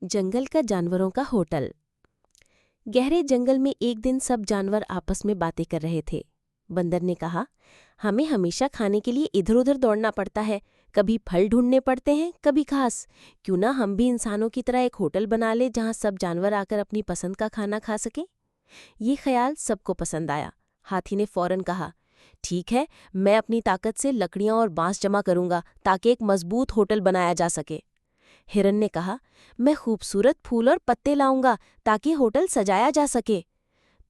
जंगल का जानवरों का होटल। गहरे जंगल में एक दिन सब जानवर आपस में बातें कर रहे थे। बंदर ने कहा, हमें हमेशा खाने के लिए इधर उधर दौड़ना पड़ता है। कभी फल ढूंढने पड़ते हैं, कभी घास। क्यों ना हम भी इंसानों की तरह एक होटल बना ले जहां सब जानवर आकर अपनी पसंद का खाना खा सकें। ये ख्याल सबको पसंद आया। हाथी ने फौरन कहा, ठीक है, मैं अपनी ताकत से लकड़ियां और बांस जमा करूंगा ताकि एक मजबूत होटल बनाया जा सके। हिरन ने कहा, मैं खूबसूरत फूल और पत्ते लाऊंगा ताकि होटल सजाया जा सके।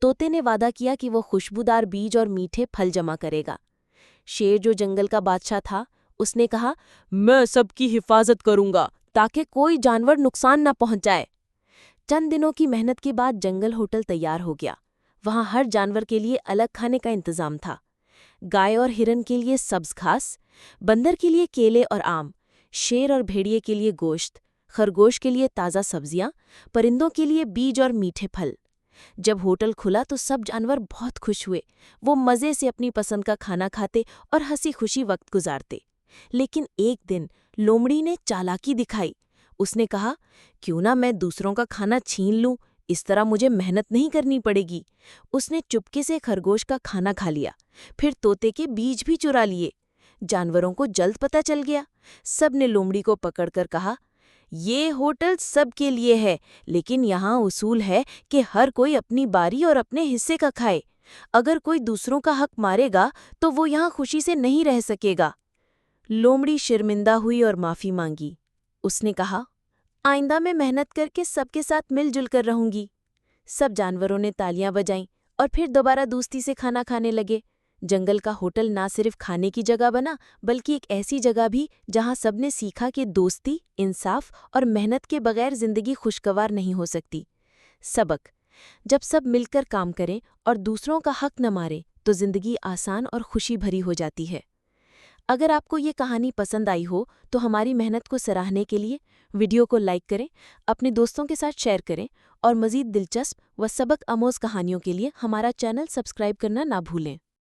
तोते ने वादा किया कि वो खुशबूदार बीज और मीठे फल जमा करेगा। शेर, जो जंगल का बादशाह था, उसने कहा, मैं सबकी हिफाजत करूंगा ताकि कोई जानवर नुकसान न पहुंचाए। चंद दिनों की मेहनत के बाद जंगल होटल तैयार हो गया। वहां हर जानवर के लिए अलग खाने का इंतजाम था। गाय और हिरन के लिए सब्ज घास, बंदर के लिए केले और आम, शेर और भेड़िए के लिए गोश्त, खरगोश के लिए ताज़ा सब्जियां, परिंदों के लिए बीज और मीठे फल। जब होटल खुला तो सब जानवर बहुत खुश हुए। वो मज़े से अपनी पसंद का खाना खाते और हंसी खुशी वक्त गुजारते। लेकिन एक दिन लोमड़ी ने चालाकी दिखाई। उसने कहा, क्यों ना मैं दूसरों का खाना छीन लूं, इस तरह मुझे मेहनत नहीं करनी पड़ेगी। उसने चुपके से खरगोश का खाना खा लिया, फिर तोते के बीज भी चुरा लिए। जानवरों को जल्द पता चल गया। सब ने लोमड़ी को पकड़कर कहा, ये होटल सबके लिए है, लेकिन यहाँ उसूल है कि हर कोई अपनी बारी और अपने हिस्से का खाए। अगर कोई दूसरों का हक मारेगा तो वो यहाँ खुशी से नहीं रह सकेगा। लोमड़ी शर्मिंदा हुई और माफी मांगी। उसने कहा, आइंदा मैं मेहनत करके सबके साथ मिलजुल कर रहूंगी। सब जानवरों ने तालियां बजाईं और फिर दोबारा दोस्ती से खाना खाने लगे। जंगल का होटल ना सिर्फ खाने की जगह बना, बल्कि एक ऐसी जगह भी जहां सबने सीखा कि दोस्ती, इंसाफ और मेहनत के बगैर जिंदगी खुशगवार नहीं हो सकती। सबक: जब सब मिलकर काम करें और दूसरों का हक न मारें तो जिंदगी आसान और खुशी भरी हो जाती है। अगर आपको ये कहानी पसंद आई हो तो हमारी मेहनत को सराहने के लिए वीडियो को लाइक करें, अपने दोस्तों के साथ शेयर करें और मज़ीद दिलचस्प व सबक आमोज़ कहानियों के लिए हमारा चैनल सब्सक्राइब करना ना भूलें।